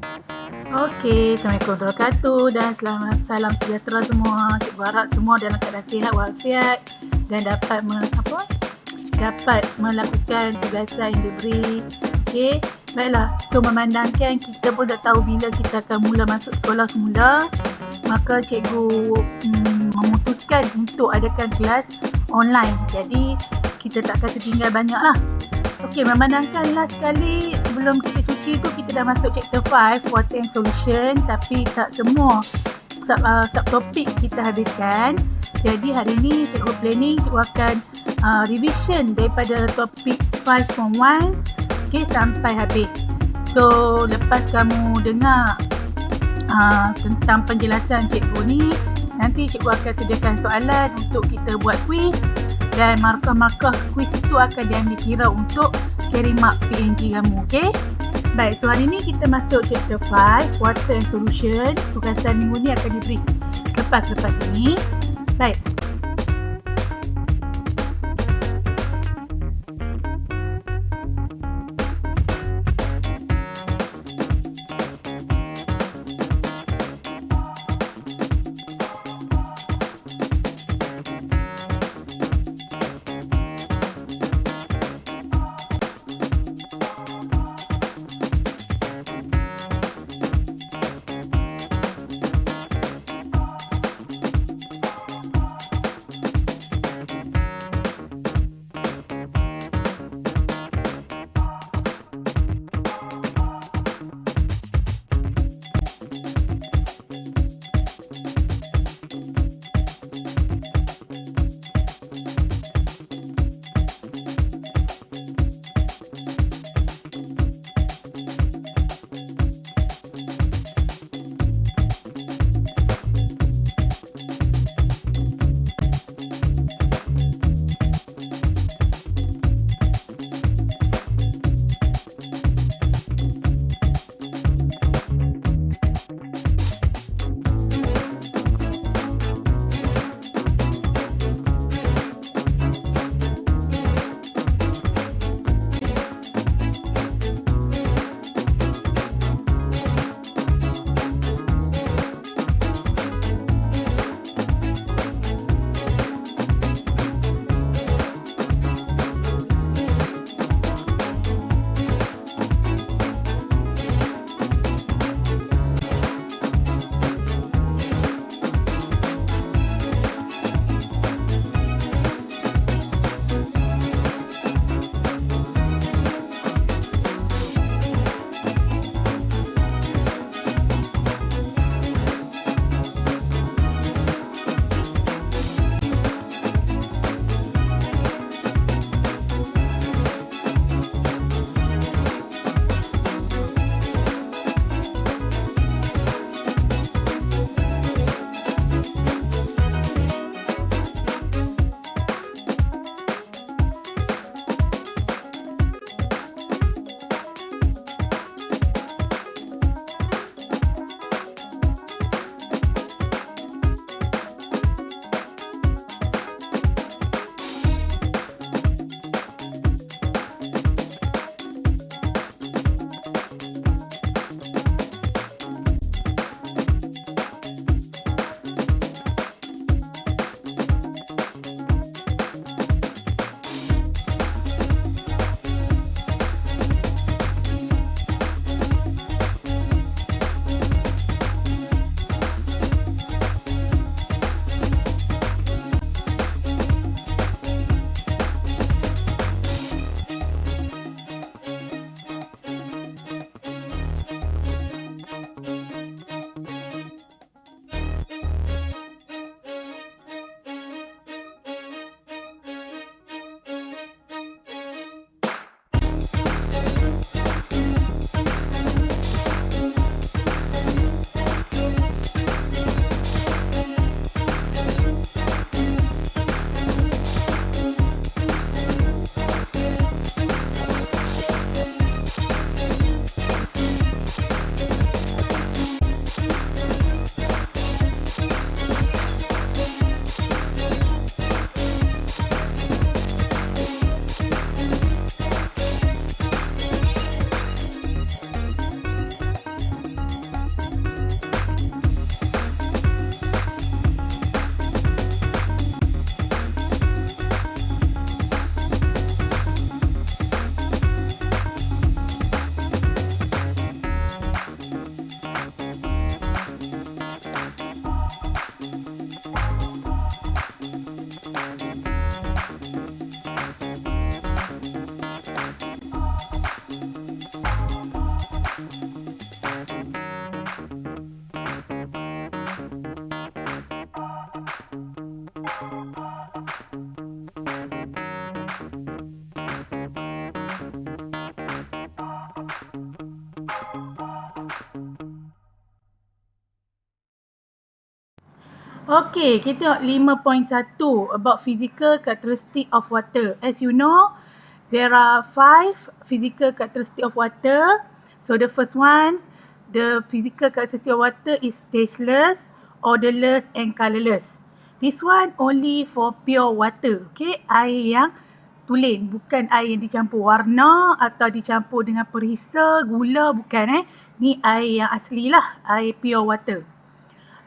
Okey, Assalamualaikum warahmatullahi wabarakatuh dan selamat salam sejahtera semua. Cikgu harap semua dalam keadaan sihat walafiat dan dapat melakukan tugasan yang diberi. Okey, baiklah. So memandangkan kita pun tak tahu bila kita akan mula masuk sekolah semula, maka cikgu memutuskan untuk adakan kelas online. Jadi kita tak akan tertinggal banyak lah. Okey, memandangkan last sekali sebelum kita cuti tu kita dah masuk chapter 5 water and solution, tapi tak semua subtopik kita habiskan. Jadi hari ni cikgu planning cikgu akan revision daripada topik 5.1 sampai habis. So lepas kamu dengar tentang penjelasan cikgu ni, nanti cikgu akan sediakan soalan untuk kita buat quiz, dan markah-markah quiz itu akan diambil kira untuk carry mark PNG kamu. Okay? Baik, so hari ni kita masuk chapter 5 water and solution. Tugasan minggu ni akan diberi lepas ini. Baik. Okay, kita tengok 5.1 about physical characteristic of water. As you know, there are 5 physical characteristic of water. So the first one, the physical characteristic of water is tasteless, odorless and colourless. This one only for pure water. Okay, air yang tulen, bukan air yang dicampur warna atau dicampur dengan perisa, gula, bukan. Ni air yang asli lah, air pure water.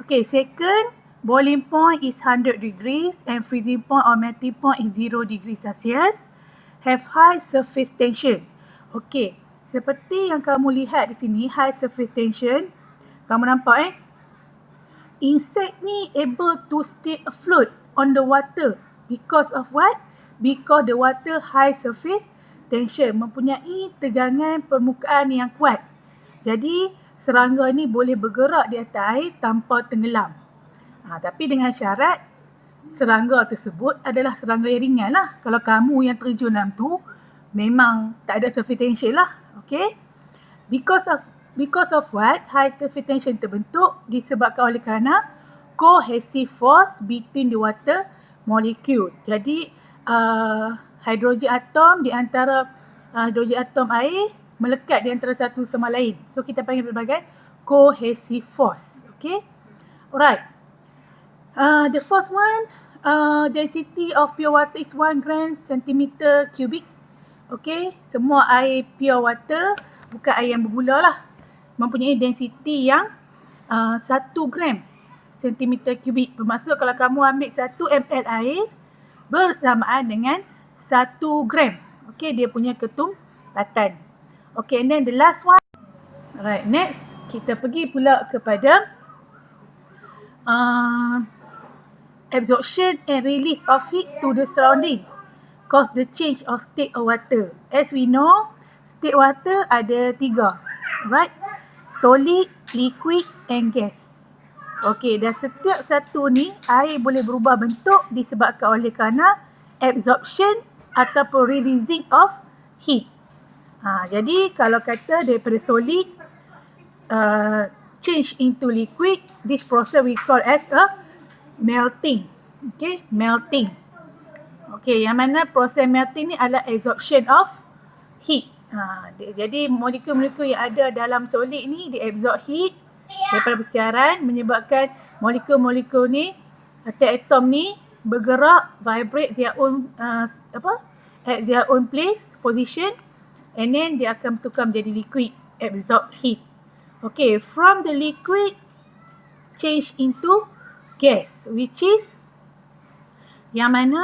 Okay, second, boiling point is 100 degrees and freezing point or melting point is 0 degrees Celsius. Have high surface tension. Okay, seperti yang kamu lihat di sini, high surface tension. Kamu nampak insect ni able to stay afloat on the water. Because of what? Because the water high surface tension, mempunyai tegangan permukaan yang kuat. Jadi, serangga ni boleh bergerak di atas air tanpa tenggelam. Tapi dengan syarat, serangga tersebut adalah serangga yang ringan lah. Kalau kamu yang terjun dalam tu, memang tak ada surface tension lah. Okay? Because of what? High surface tension terbentuk disebabkan oleh kerana cohesive force between the water molecule. Jadi, hidrogen atom di antara hidrogen atom air melekat di antara satu sama lain. So, kita panggil sebagai cohesive force. Okay? Alright. The first one, density of pure water is 1 gram centimeter cubic. Okay, semua air pure water, bukan air yang bergula lah, mempunyai density yang 1 gram centimeter cubic. Bermaksud kalau kamu ambil 1 ml air bersamaan dengan 1 gram. Okay, dia punya ketumpatan. Okay, and then the last one. Alright, next kita pergi pula kepada absorption and release of heat to the surrounding cause the change of state of water. As we know, state water ada 3, right? Solid, liquid and gas. Okay, dan setiap satu ni air boleh berubah bentuk disebabkan oleh kerana absorption ataupun releasing of heat. Jadi kalau kata daripada solid change into liquid, this process we call as a melting. Okay, melting. Okay, yang mana proses melting ni adalah absorption of heat. Jadi molekul-molekul yang ada dalam solid ni diabsorb heat daripada persiaran, menyebabkan molekul-molekul ni atau atom ni bergerak, vibrate their own at their own place, position, and then dia akan bertukar menjadi liquid, absorb heat. Okay, from the liquid change into gas, which is yang mana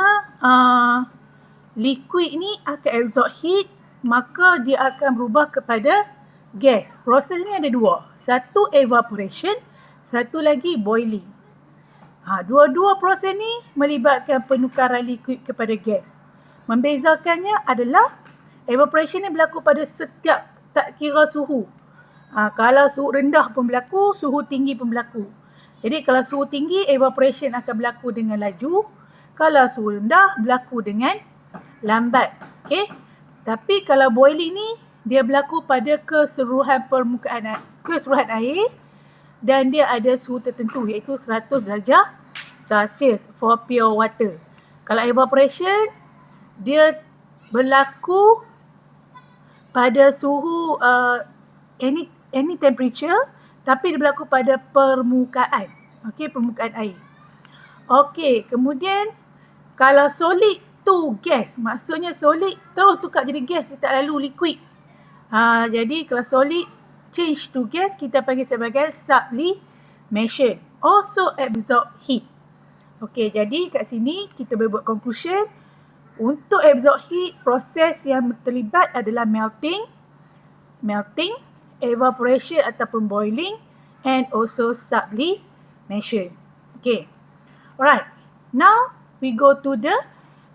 liquid ni akan absorb heat, maka dia akan berubah kepada gas. Proses ni ada 2. Satu evaporation, satu lagi boiling. Dua-dua proses ni melibatkan penukaran liquid kepada gas. Membezakannya adalah evaporation ni berlaku pada setiap, tak kira suhu. Kalau suhu rendah pun berlaku, suhu tinggi pun berlaku. Jadi kalau suhu tinggi, evaporation akan berlaku dengan laju. Kalau suhu rendah, berlaku dengan lambat. Okay? Tapi kalau boiling ni, dia berlaku pada keseluruhan permukaan keseluruhan air dan dia ada suhu tertentu iaitu 100 darjah Celsius for pure water. Kalau evaporation, dia berlaku pada suhu any temperature, tapi dia berlaku pada permukaan. Okey, permukaan air. Okey, kemudian kalau solid to gas, maksudnya solid terus tukar jadi gas, dia tak lalu liquid. Jadi kalau solid change to gas, kita panggil sebagai sublimation. Also absorb heat. Okey, jadi kat sini kita boleh buat conclusion. Untuk absorb heat, proses yang terlibat adalah melting, evaporation ataupun boiling, and also sublimation. Okay. Alright. Now, we go to the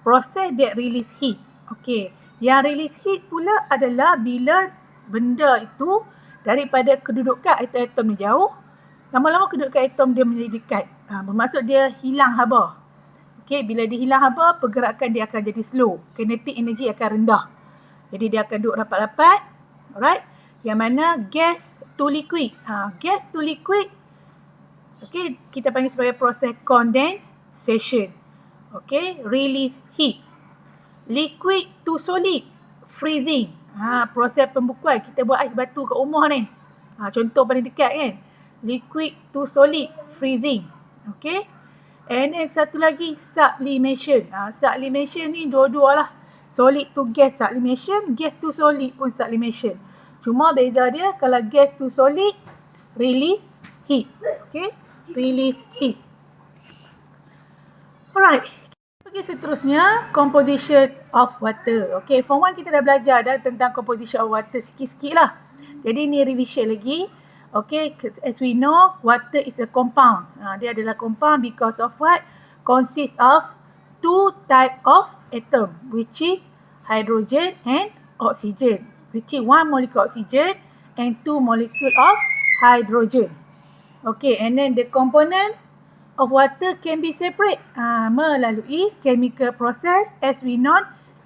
process that release heat. Okay. Yang release heat pula adalah bila benda itu daripada kedudukan atom-atom ni jauh, lama-lama kedudukan atom dia menjadi dekat. Bermaksud dia hilang haba. Okey, bila dia hilang haba, pergerakan dia akan jadi slow. Kinetic energy akan rendah. Jadi dia akan duduk rapat-rapat. Alright. Yang mana gas to liquid. Gas to liquid, okey, kita panggil sebagai proses condensation. Okey, release heat. Liquid to solid, freezing. Proses pembukuan. Kita buat ais batu kat rumah ni. Contoh paling dekat kan. Liquid to solid, freezing. Okey. And then satu lagi, sublimation. Sublimation ni dua-dua lah. Solid to gas sublimation, gas to solid pun sublimation. Cuma beza dia, kalau gas to solid, release heat. Okay, release heat. Alright, kita pergi seterusnya, composition of water. Okay, form 1 kita dah belajar dah tentang composition of water sikit-sikit lah. Jadi ni revision lagi. Okay, as we know, water is a compound. Dia adalah compound because of what? Consists of two type of atom, which is hydrogen and oxygen. Which is one molecule oxygen and two molecule of hydrogen. Okay, and then the component of water can be separate melalui chemical process as we know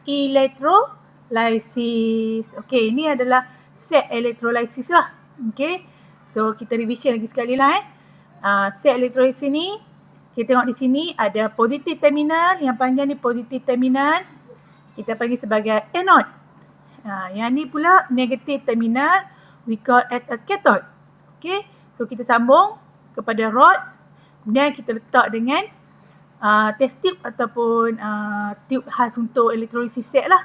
electrolysis. Okay, ini adalah set electrolysis lah. Okay, so kita revision lagi sekali lah set electrolysis ni, kita tengok di sini ada positive terminal, yang panjang ni positive terminal, kita panggil sebagai anode. Yang ni pula negative terminal, we call as a cathode. Okay, so kita sambung kepada rod, kemudian kita letak dengan test tube ataupun tube khas untuk electrolysis set lah.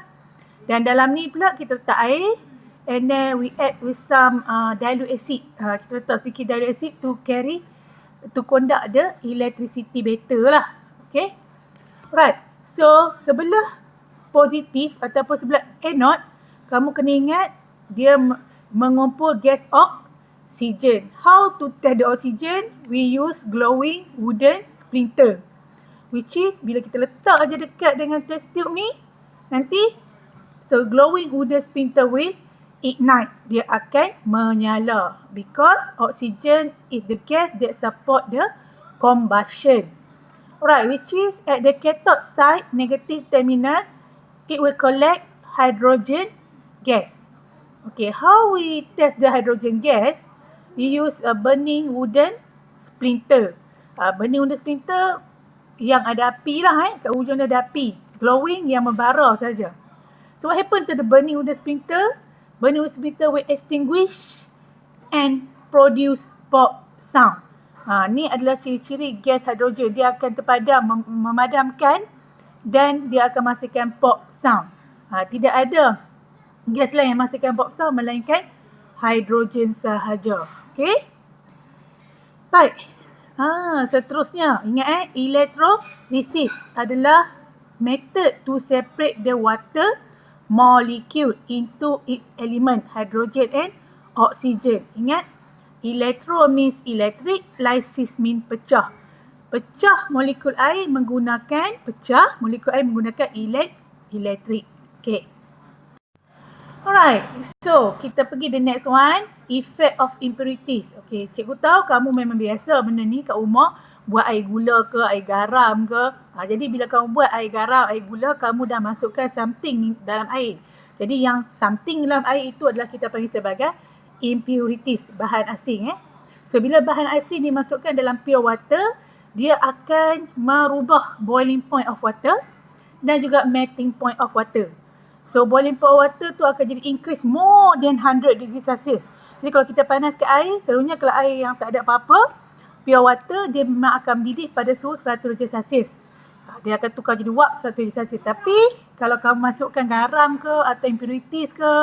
Dan dalam ni pula kita letak air, and then we add with some dilute acid. Kita letak sedikit dilute acid to conduct the electricity better lah. Okay, right. So sebelah positif ataupun sebelah anode, kamu kena ingat dia mengumpul gas oksigen. How to test the oxygen? We use glowing wooden splinter, which is bila kita letak aja dekat dengan test tube ni, nanti so glowing wooden splinter will ignite. Dia akan menyala because oxygen is the gas that support the combustion. Alright, which is at the cathode side, negative terminal, it will collect hydrogen gas. Okay, how we test the hydrogen gas? We use a burning wooden splinter. Burning wooden splinter yang ada api lah kat hujung dia ada api. Glowing yang membara saja. So what happen to the burning wooden splinter? Burning wooden splinter will extinguish and produce pop sound. Ni adalah ciri-ciri gas hidrogen. Dia akan terpadam, memadamkan, dan dia akan menghasilkan pop sound. Tidak ada gas lain yang menghasilkan pop sound melainkan hidrogen sahaja. Okay. Baik. Seterusnya, ingat electrolysis adalah method to separate the water molecule into its element, hydrogen and oxygen. Ingat, electro means electric, lysis means pecah. Pecah molekul air menggunakan elektrik. Okay. Alright, so kita pergi the next one, effect of impurities. Okay, cikgu tahu kamu memang biasa benda ni kat rumah, buat air gula ke, air garam ke. Jadi bila kamu buat air garam, air gula, kamu dah masukkan something dalam air. Jadi yang something dalam air itu adalah kita panggil sebagai impurities, bahan asing. So bila bahan asing dimasukkan dalam pure water, dia akan merubah boiling point of water dan juga melting point of water. So boiling point water tu akan jadi increase more than 100 degree Celsius. Jadi kalau kita panaskan air, selalunya kalau air yang tak ada apa-apa, pure water, dia memang akan mendidih pada suhu 100 darjah Celsius. Dia akan tukar jadi wap 100 darjah Celsius. Tapi kalau kamu masukkan garam ke atau impurities ke,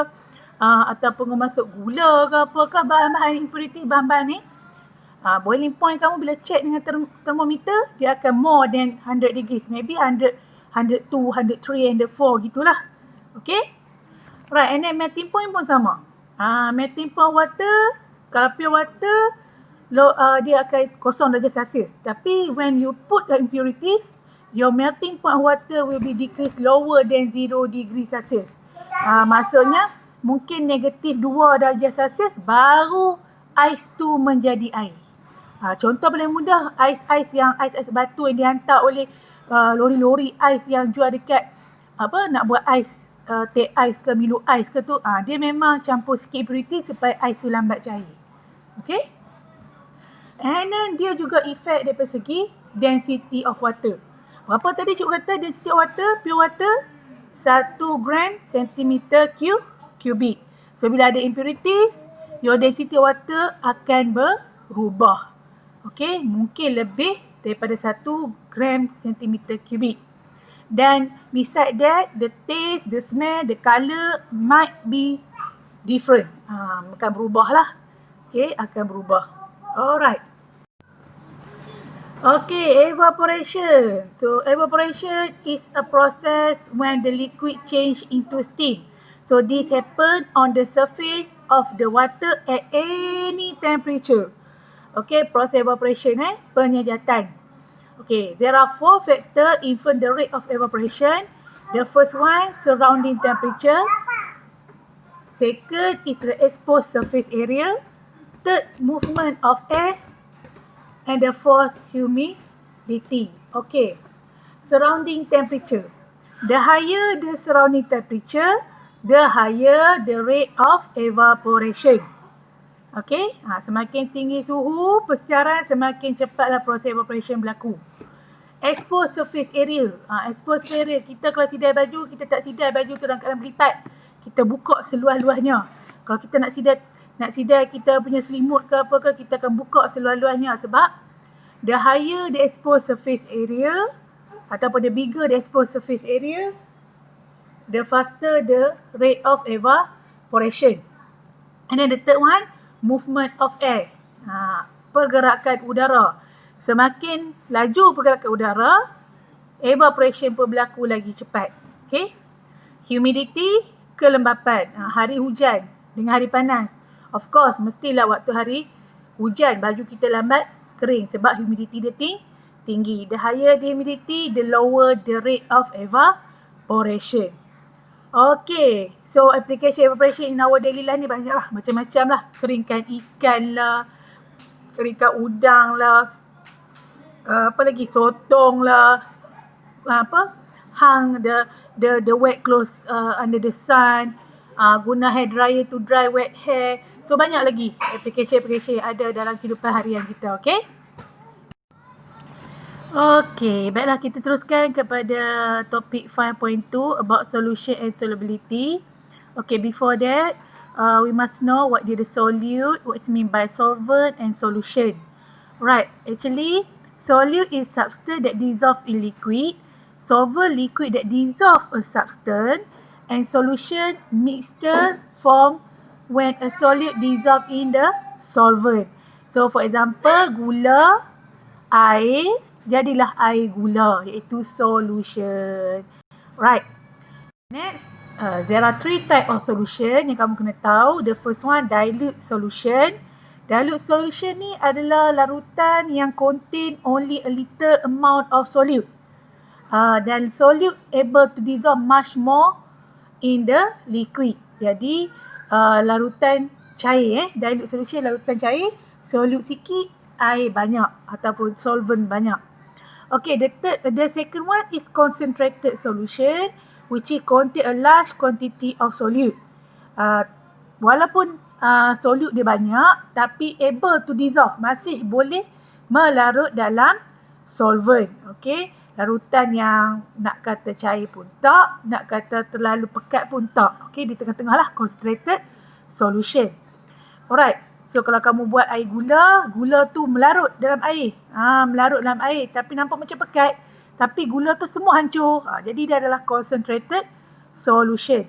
ataupun kamu masuk gula ke apa ke, bahan-bahan impurities, bahan-bahan ni, boiling point kamu bila check dengan thermometer, dia akan more than 100 degrees. Maybe 100, 102, 103, 104 gitulah. Okay. Right, and then melting point pun sama. Melting point water, kalau pure water, dia akan 0 darjah Celsius. Tapi when you put the impurities, your melting point water will be decreased lower than 0 degree Celsius. Maksudnya mungkin negatif 2 darjah Celsius, baru ais tu menjadi air. Contoh paling mudah, ais batu yang dihantar oleh lori-lori ais yang jual dekat nak buat ais, teh ais ke Milo ais ke tu, dia memang campur sikit impurity supaya ais tu lambat cair. Okay? And then dia juga efek daripada segi density of water. Berapa tadi cikgu kata density of water, pure water? 1 gram centimeter cubic. So bila ada impurities, your density of water akan berubah. Okay, mungkin lebih daripada 1 gram centimeter cubic. Dan beside that, the taste, the smell, the colour might be different. Akan berubah lah. Okay, akan berubah. Alright. Okay, evaporation. So, evaporation is a process when the liquid change into steam. So, this happen on the surface of the water at any temperature. Okay, proses evaporation, penyejatan. Okay, there are 4 factors influence the rate of evaporation. The first one, surrounding temperature. Second is the exposed surface area. Third, movement of air. And the fourth, humidity. Okay, surrounding temperature. The higher the surrounding temperature, the higher the rate of evaporation. Okay, semakin tinggi suhu persecaran, semakin cepatlah proses evaporation berlaku. Exposed surface area. Exposed surface area, kita kalau sidai baju, kita tak sidai baju tu dalam keadaan berlipat. Kita buka seluas-luasnya. Kalau kita nak sidai kita punya selimut ke apa ke, kita akan buka seluas-luasnya. Sebab the higher the exposed surface area, ataupun the bigger the exposed surface area, the faster the rate of evaporation. And then the third one, movement of air. Pergerakan udara. Semakin laju pergerakan udara, evaporation pun berlaku lagi cepat. Okay? Humidity, kelembapan. Hari hujan dengan hari panas. Of course, mestilah waktu hari hujan baju kita lambat kering sebab humidity dia tinggi. The higher the humidity, the lower the rate of evaporation. Okay, so application evaporation in our daily life ni banyak lah, macam-macam lah. Keringkan ikan lah, keringkan udang lah, apa lagi, sotong lah, hang the wet clothes under the sun, guna hair dryer to dry wet hair. So banyak lagi application yang ada dalam kehidupan harian kita. Okay? Okay, baiklah kita teruskan kepada topik 5.2 about solution and solubility. Okay, before that, we must know what is the solute, what's mean by solvent and solution. Right, actually, solute is substance that dissolve in liquid, solvent liquid that dissolve a substance, and solution mixture form when a solute dissolve in the solvent. So, for example, gula, air, jadilah air gula, iaitu solution. Right. Next, there are 3 types of solution yang kamu kena tahu. The first one, dilute solution. Dilute solution ni adalah larutan yang contain only a little amount of solute. Dan solute able to dissolve much more in the liquid. Jadi, larutan cair, dilute solution larutan cair, solute sikit, air banyak ataupun solvent banyak. Okay, the second one is concentrated solution, which is contain a large quantity of solute. Walaupun solute dia banyak, tapi able to dissolve, masih boleh melarut dalam solvent. Okay, larutan yang nak kata cair pun tak, nak kata terlalu pekat pun tak. Okay, di tengah-tengah lah concentrated solution. Alright. So, kalau kamu buat air gula, gula tu melarut dalam air. Melarut dalam air. Tapi nampak macam pekat. Tapi gula tu semua hancur. Jadi, dia adalah concentrated solution.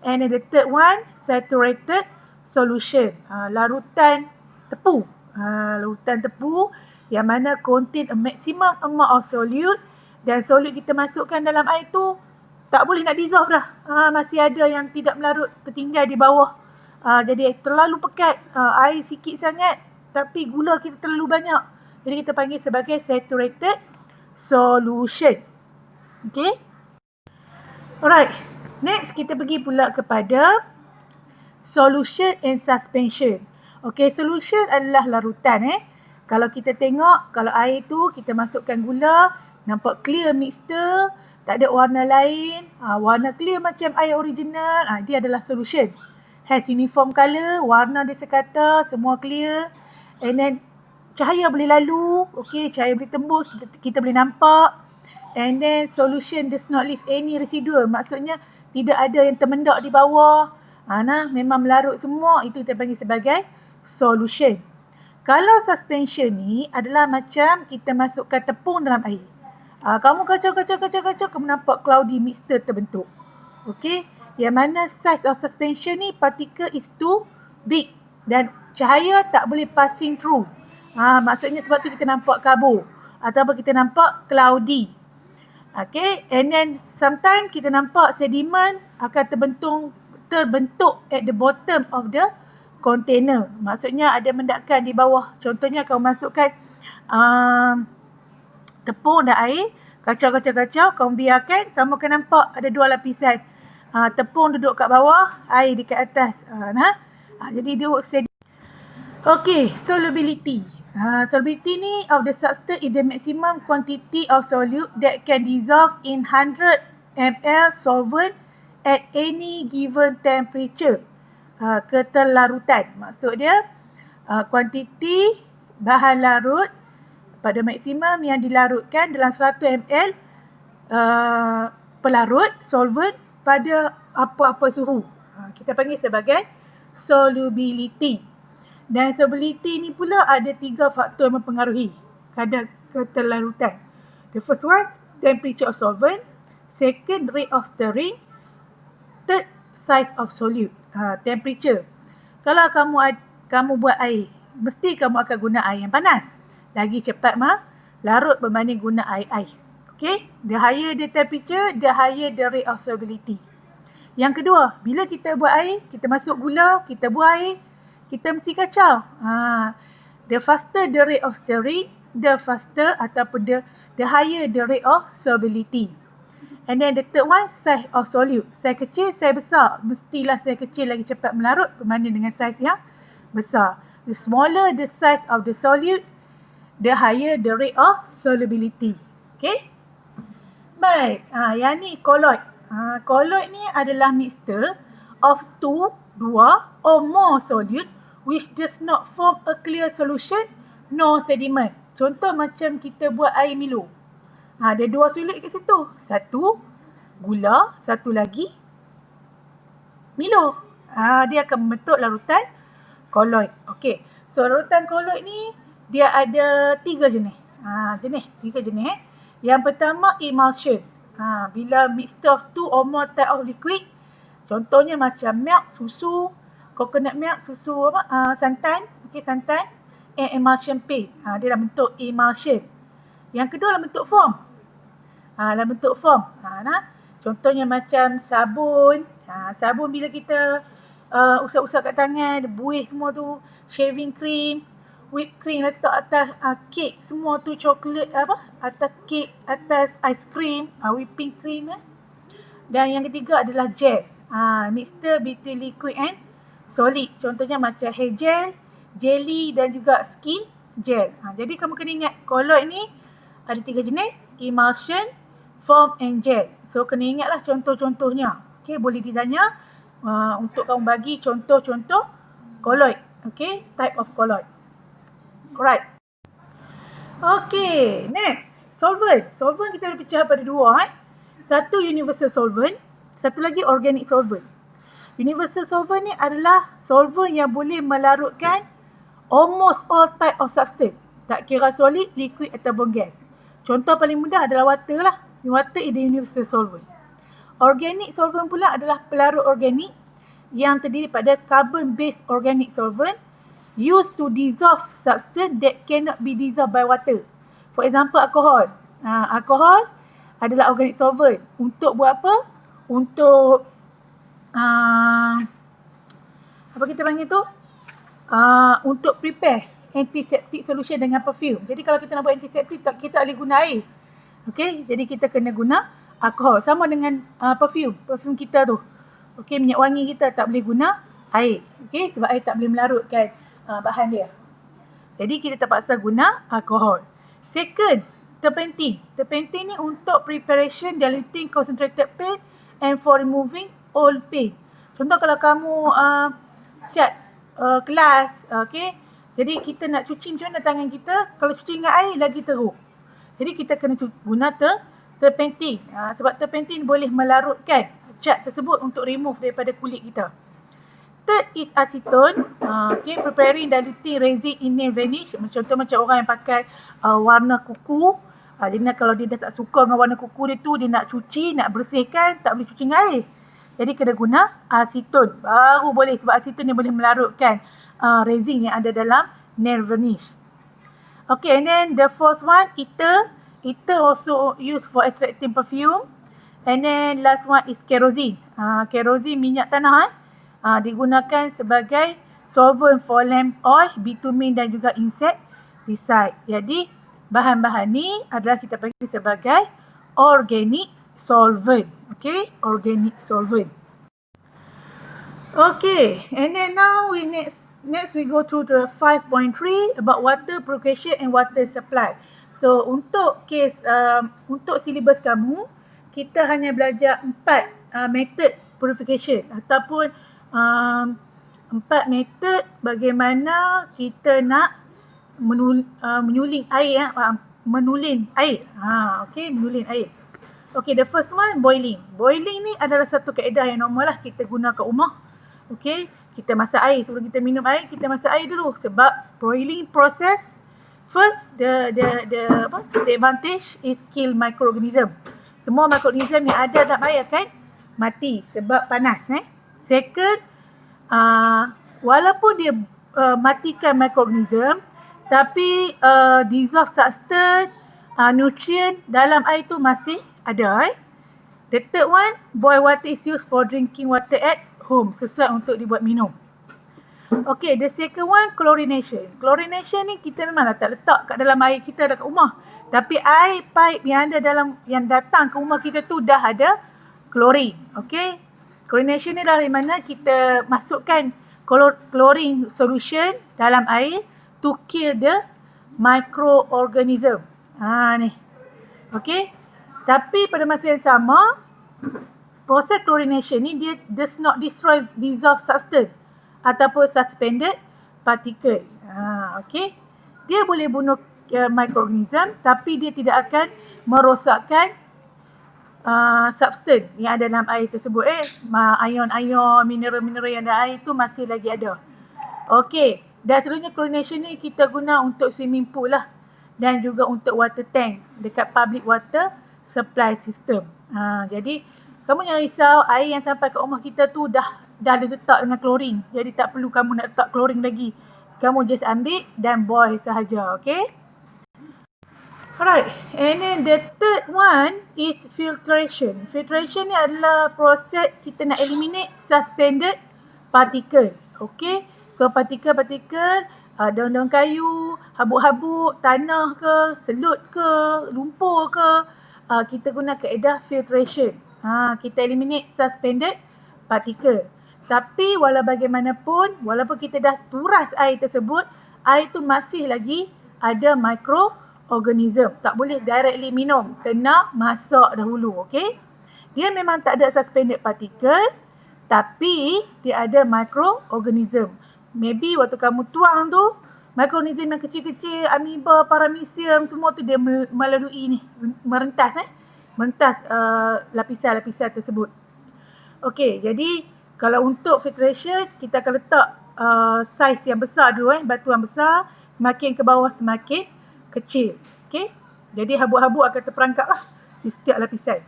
And the third one, saturated solution. Larutan tepu. Larutan tepu yang mana contain a maximum amount of solute. Dan solute kita masukkan dalam air tu, tak boleh nak dissolve dah. Masih ada yang tidak melarut, tertinggal di bawah. Jadi terlalu pekat, air sikit sangat, tapi gula kita terlalu banyak. Jadi kita panggil sebagai saturated solution. Okay. Alright. Next kita pergi pula kepada solution and suspension. Okey, solution adalah larutan Kalau kita tengok, kalau air tu kita masukkan gula, nampak clear mixture, tak ada warna lain, warna clear macam air original, dia adalah solution. Has uniform colour, warna dia sekata, semua clear, and then cahaya boleh lalu, cahaya boleh tembus, kita boleh nampak, and then solution does not leave any residual, maksudnya tidak ada yang termendak di bawah, memang melarut semua, itu kita panggil sebagai solution. Kalau suspension ni adalah macam kita masukkan tepung dalam air. Kamu kacau, kamu nampak cloudy mixture terbentuk. Okey, yang mana size of suspension ni, particle is too big dan cahaya tak boleh passing through. Maksudnya sebab tu kita nampak kabur ataupun kita nampak cloudy. Okay, and then sometimes kita nampak sedimen akan terbentuk at the bottom of the container. Maksudnya ada mendakan di bawah. Contohnya kamu masukkan tepung dan air, kacau, kamu biarkan, kamu akan nampak ada dua lapisan. Tepung duduk kat bawah, air dekat atas. Jadi dia okay, solubility. Solubility ni of the substance is the maximum quantity of solute that can dissolve in 100 ml solvent at any given temperature. Keterlarutan. Maksud dia, kuantiti bahan larut pada maksimum yang dilarutkan dalam 100 ml pelarut, solvent pada apa-apa suhu. Kita panggil sebagai solubility. Dan solubility ni pula ada 3 faktor yang mempengaruhi kadar keterlarutan. The first one, temperature of solvent. Second, rate of stirring. Third, size of solute. Temperature. Kalau kamu buat air, mesti kamu akan guna air yang panas. Lagi cepat larut berbanding guna air ais. Okay? The higher the temperature, the higher the rate of solubility. Yang kedua, bila kita buat air, kita masuk gula, kita buat air, kita mesti kacau. The faster the rate of stirring, the faster ataupun the higher the rate of solubility. And then the third one, size of solute. Size kecil, size besar. Mestilah size kecil lagi cepat melarut berbanding dengan size yang besar. The smaller the size of the solute, the higher the rate of solubility. Okay? Baik. Yang ni colloid. Colloid ni adalah mixture of dua or more solute which does not form a clear solution nor sediment. Contoh macam kita buat air Milo. Ada 2 solute kat situ. Satu gula, satu lagi Milo. Dia akan membentuk larutan colloid. Okey. So larutan colloid ni dia ada 3 jenis. 3 jenis. Yang pertama, emulsion. Bila mixture of 2 or more type of liquid, contohnya macam milk, susu, coconut milk, susu santan, santan, and emulsion paste. Dia dalam bentuk emulsion. Yang kedua dalam bentuk foam. Dalam bentuk foam. Contohnya macam sabun. Sabun bila kita usap-usap kat tangan, buih semua tu, shaving cream, whipped cream letak atas kek, semua tu coklat atas kek, atas ice cream, whipping cream. Dan yang ketiga adalah gel. Mixture between liquid and solid. Contohnya macam hair gel, jelly dan juga skin gel. Jadi kamu kena ingat colloid ni ada 3 jenis, emulsion, foam and gel. So kena ingatlah contoh-contohnya. Okay, boleh ditanya untuk kamu bagi contoh-contoh colloid. Okay, type of colloid. Alright. Okay, next. Solvent. Solvent kita ada pecah pada 2. Satu universal solvent, satu lagi organic solvent. Universal solvent ni adalah solvent yang boleh melarutkan almost all type of substance. Tak kira solid, liquid ataupun gas. Contoh paling mudah adalah water lah. Water is the universal solvent. Organic solvent pula adalah pelarut organik yang terdiri pada carbon-based organic solvent used to dissolve substance that cannot be dissolved by water. For example, alcohol. Alcohol adalah organic solvent. Untuk buat apa? Untuk apa kita panggil tu? Untuk prepare antiseptic solution dengan perfume. Jadi kalau kita nak buat antiseptic, kita boleh guna air. Okay, jadi kita kena guna alkohol. Sama dengan perfume kita tu. Okay, minyak wangi kita tak boleh guna air. Okey, sebab air tak boleh melarutkan bahan dia. Jadi kita terpaksa guna alkohol. Second, terpentin. Terpentin ni untuk preparation diluting concentrated paint and for removing old paint. Contoh kalau kamu cat kelas, okey. Jadi kita nak cuci macam mana tangan kita? Kalau cuci dengan air lagi teruk. Jadi kita kena guna terpentin. Sebab terpentin boleh melarutkan cat tersebut untuk remove daripada kulit kita. Third is acetone. Okay, preparing diluting resin in nail varnish. Contoh macam orang yang pakai warna kuku. Jadi kalau dia dah tak suka dengan warna kuku dia tu, dia nak cuci, nak bersihkan, tak boleh cuci dengan air. Jadi kena guna acetone. Baru boleh, sebab acetone dia boleh melarutkan resin yang ada dalam nail varnish. Okay, and then the fourth one, ether. Ether also used for extracting perfume. And then last one is kerosene. Kerosene, minyak tanah. Digunakan sebagai solvent for lamp oil, bitumen dan juga insecticide. Jadi bahan-bahan ni adalah kita panggil sebagai organic solvent. Okay, organic solvent. Okay, and then now next we go to the 5.3 about water purification and water supply. So untuk untuk syllabus kamu, kita hanya belajar 4 method purification ataupun 4 method bagaimana kita nak menyuling air, menulin air. Okay, menulin air. Okay, the first one, boiling. Boiling ni adalah satu kaedah yang normal lah kita guna kat rumah. Okay, kita masak air. Sebelum kita minum air, kita masak air dulu. Sebab boiling process, first, the advantage is kill microorganism. Semua microorganism yang ada dalam air akan mati sebab panas. Second, walaupun dia matikan microorganism, tapi dissolved substance, nutrient dalam air tu masih ada. The third one, boil water is used for drinking water at home, sesuai untuk dibuat minum. Okay, the second one, chlorination. Chlorination ni kita memanglah tak letak kat dalam air kita dekat rumah. Tapi air pipe yang ada yang datang ke rumah kita tu dah ada klorin. Okay. Chlorination ni dari mana kita masukkan chlorine solution dalam air to kill the microorganism. Ni. Okay. Tapi pada masa yang sama, proses chlorination ni dia does not destroy dissolved substance ataupun suspended particle. Okay. Dia boleh bunuh microorganism, tapi dia tidak akan merosakkan substance yang ada dalam air tersebut. Ion-ion, mineral-mineral yang ada air tu masih lagi ada. Okay. Dan seterusnya chlorination ni kita guna untuk swimming pool lah. Dan juga untuk water tank dekat public water supply system. Jadi kamu jangan risau, air yang sampai ke rumah kita tu dah diletak dengan klorin. Jadi tak perlu kamu nak letak klorin lagi. Kamu just ambil dan boil sahaja. Okay. Alright, and then the third one is filtration. Filtration ni adalah proses kita nak eliminate suspended particle. Okay, so partikel-partikel, daun-daun kayu, habuk-habuk, tanah ke, selut ke, lumpur ke, kita guna kaedah filtration. Kita eliminate suspended particle. Tapi walau bagaimanapun, walaupun kita dah turas air tersebut, air tu masih lagi ada microorganism. Tak boleh directly minum. Kena masak dahulu. Okay. Dia memang tak ada suspended particle. Tapi dia ada microorganism. Maybe waktu kamu tuang tu, microorganism yang kecil-kecil, amoeba, paramecium, semua tu dia melalui ni. Merentas lapisan-lapisan tersebut. Okay. Jadi kalau untuk filtration, kita akan letak saiz yang besar dulu. Batuan besar. Semakin ke bawah semakin kecil. Okay. Jadi habuk-habuk akan terperangkap lah di setiap lapisan.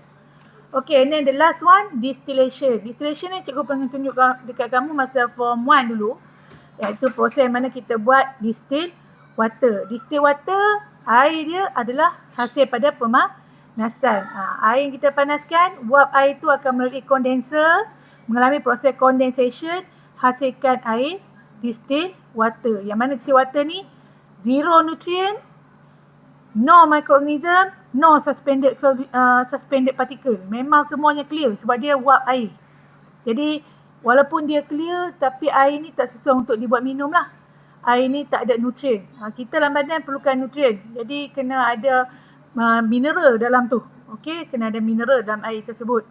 Okay, and then the last one, distillation. Distillation ni cikgu pernah tunjuk dekat kamu masa form 1 dulu. Iaitu proses mana kita buat distill water. Distill water, air dia adalah hasil pada pemanasan. Air yang kita panaskan, uap air tu akan melalui kondenser, mengalami proses condensation, hasilkan air distill water. Yang mana distill water ni, zero nutrient, no microorganism, no suspended particle. Memang semuanya clear sebab dia uap air. Jadi Walaupun dia clear, tapi air ni tak sesuai untuk dibuat minum lah. Air ni tak ada nutrien. Kita dalam badan perlukan nutrien. Jadi kena ada mineral dalam tu. Okey, kena ada mineral dalam air tersebut.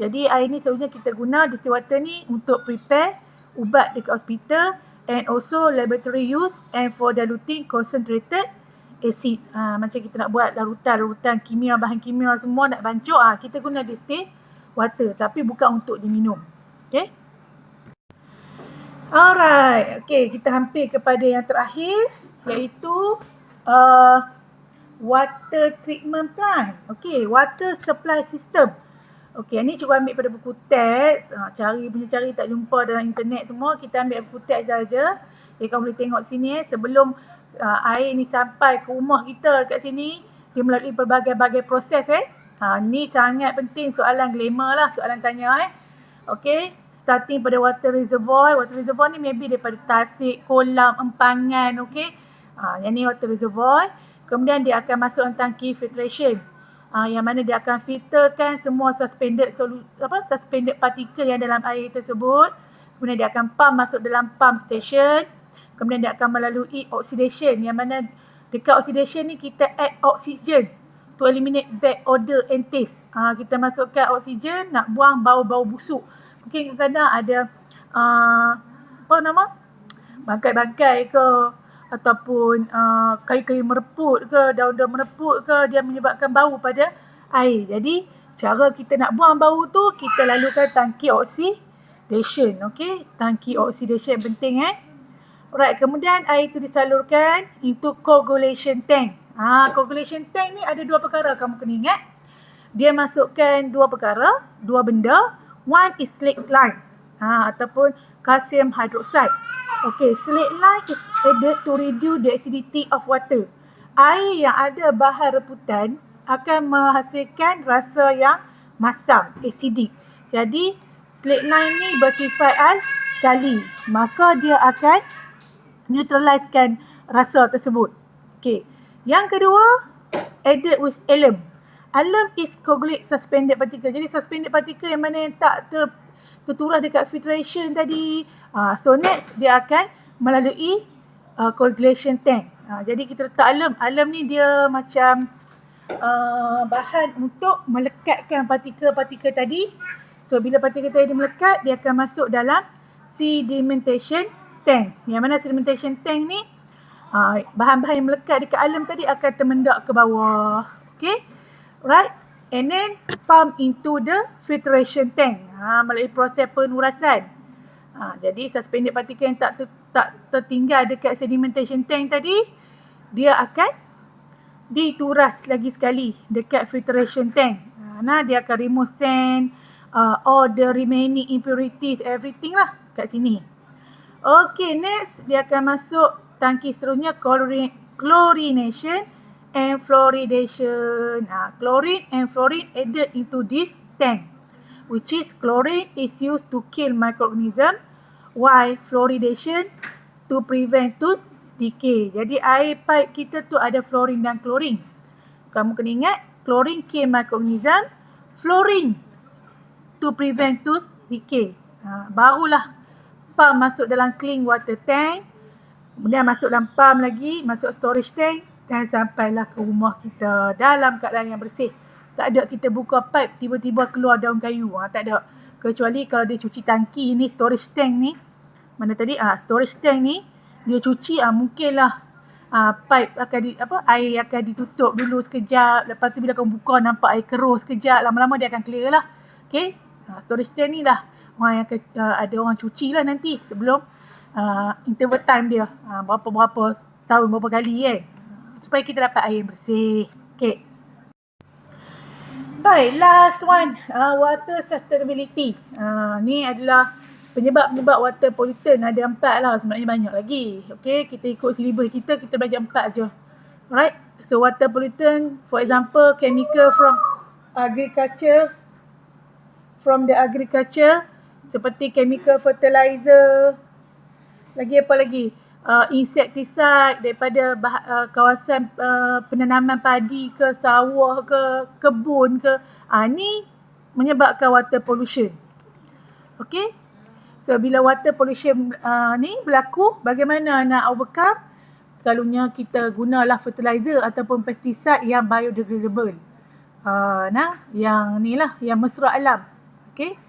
Jadi air ni sebenarnya kita guna distilled water ni untuk prepare ubat dekat hospital and also laboratory use and for diluting concentrated acid. Macam kita nak buat larutan kimia, bahan kimia semua nak bancuk, kita guna distilled water tapi bukan untuk diminum. Okay. Alright. Okay, kita hampir kepada yang terakhir iaitu water treatment plant. Okay, water supply system. Okey, ni cuba ambil pada buku teks. Cari tak jumpa dalam internet semua. Kita ambil buku teks saja. Kamu boleh tengok sini sebelum air ni sampai ke rumah kita kat sini, dia melalui berbagai-bagai proses ni sangat penting, soalan glamour lah, soalan tanya Okey, starting pada water reservoir. Water reservoir ni maybe daripada tasik, kolam, empangan, okey. Yang ni water reservoir. Kemudian dia akan masuk dalam tangki filtration. Yang mana dia akan filterkan semua suspended partikel yang dalam air tersebut. Kemudian dia akan pump masuk dalam pump station. Kemudian dia akan melalui oxidation, yang mana dekat oxidation ni kita add oxygen to eliminate bad odor and taste. Kita masukkan oksigen nak buang bau-bau busuk. Mungkin kadang-kadang ada bangkai-bangkai ke, ataupun kayu-kayu mereput ke, daun-daun mereput ke, dia menyebabkan bau pada air. Jadi cara kita nak buang bau tu, kita lalukan tangki oxidation. Okey, tangki oxidation penting Alright, kemudian air itu disalurkan into coagulation tank. Coagulation tank ni ada dua perkara kamu kena ingat. Dia masukkan dua perkara, dua benda. One is slaked-lime ataupun calcium hydroxide. Okay, slaked-lime is added to reduce the acidity of water. Air yang ada bahan reputan akan menghasilkan rasa yang masam, acidic. Jadi, slaked-lime ni bersifat alkali. Maka dia akan neutralizekan rasa tersebut. Okay. Yang kedua, added with alum. Alum is coagulate suspended particle. Jadi, suspended particle yang mana yang tak terturah dekat filtration tadi. So next dia akan melalui coagulation tank. Jadi kita letak alum. Alum ni dia macam bahan untuk melekatkan partikel-partikel tadi. So bila partikel tadi melekat, dia akan masuk dalam sedimentation tank. Yang mana sedimentation tank ni bahan-bahan yang melekat dekat alum tadi akan termendak ke bawah. Okay. Right. And then pump into the filtration tank melalui proses penurasan. Jadi suspended particle yang tak tertinggal dekat sedimentation tank tadi, dia akan dituras lagi sekali dekat filtration tank. Dia akan remove sand, all the remaining impurities, everything lah kat sini. Okay, next dia akan masuk tangki seterusnya chlorination and fluoridation. Chlorine and fluorine added into this tank, which is chlorine is used to kill microorganism, while fluoridation to prevent tooth decay. Jadi air pipe kita tu ada fluorine dan chlorine. Kamu kena ingat, chlorine kill microorganism, fluorine to prevent tooth decay. Barulah pump masuk dalam clean water tank, kemudian masuk dalam pump lagi, masuk storage tank dan sampailah ke rumah kita dalam keadaan yang bersih. Tak ada kita buka pipe tiba-tiba keluar daun kayu. Tak ada. Kecuali kalau dia cuci tangki ni, storage tank ni. Mana tadi? Storage tank ni dia cuci, mungkinlah pipe akan air akan ditutup dulu sekejap. Lepas tu bila kamu buka nampak air keruh sekejap, lama-lama dia akan clear lah. Okay? Storage tank ni lah orang yang ada orang cuci lah nanti sebelum interval time dia. Berapa tahun, berapa kali kan. Supaya kita dapat air yang bersih. Okay. Baik, last one. Water sustainability. Ni adalah penyebab-penyebab water pollutant. Ada 4 lah, sebenarnya banyak lagi. Okay, kita ikut syllabus kita belajar 4 je. Alright. So, water pollutant, for example, chemical from the agriculture, seperti chemical fertilizer. Lagi apa lagi? Insecticide daripada kawasan penanaman padi ke, sawah ke, kebun ke. Ni menyebabkan water pollution. Okay. So bila water pollution ni berlaku, bagaimana nak overcome? Selalunya kita gunalah fertilizer ataupun pesticide yang biodegradable. Yang ni lah, yang mesra alam. Okay.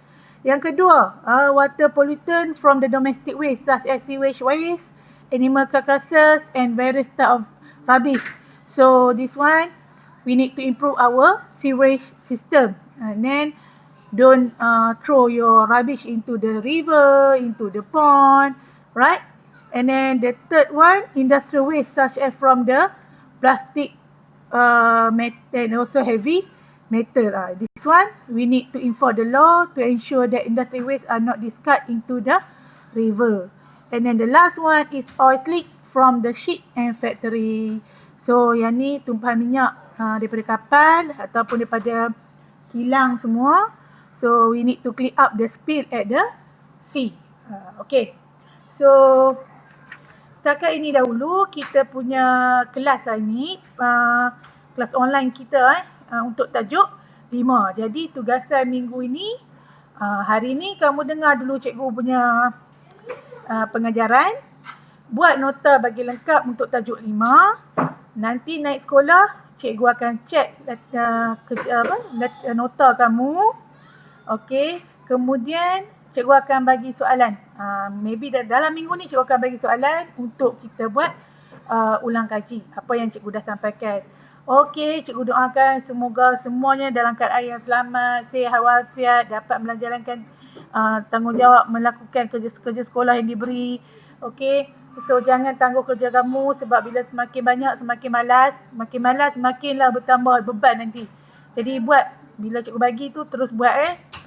Yang kedua, water pollutant from the domestic waste such as sewage waste, animal carcasses and various type of rubbish. So this one, we need to improve our sewage system. And then don't throw your rubbish into the river, into the pond, right? And then the third one, industrial waste such as from the plastic and also heavy metal. This one, we need to enforce the law to ensure that industrial waste are not discarded into the river. And then the last one is oil slick from the ship and factory. So yang ni tumpahan minyak daripada kapal ataupun daripada kilang semua. So we need to clean up the spill at the sea. Okay. So setakat ini dahulu kita punya kelas hari ni, kelas online kita untuk tajuk 5. Jadi tugasan minggu ini, hari ni kamu dengar dulu cikgu punya pengajaran. Buat nota bagi lengkap untuk tajuk 5. Nanti naik sekolah, cikgu akan check nota kamu. Okey, kemudian cikgu akan bagi soalan. Maybe dalam minggu ni cikgu akan bagi soalan untuk kita buat ulang kaji apa yang cikgu dah sampaikan. Okey, cikgu doakan semoga semuanya dalam keadaan yang selamat, sihat walafiat, dapat menjalankan tanggungjawab melakukan kerja sekolah yang diberi. Okey, so jangan tangguh kerja kamu sebab bila semakin banyak semakin malas, semakinlah bertambah beban nanti. Jadi buat bila cikgu bagi tu terus buat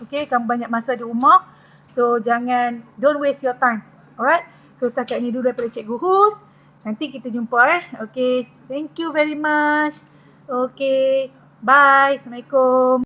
Okey, kamu banyak masa di rumah. So jangan, don't waste your time. Alright. So setakat ni dulu daripada Cikgu Hus. Nanti kita jumpa Okay, thank you very much. Okay, bye. Assalamualaikum.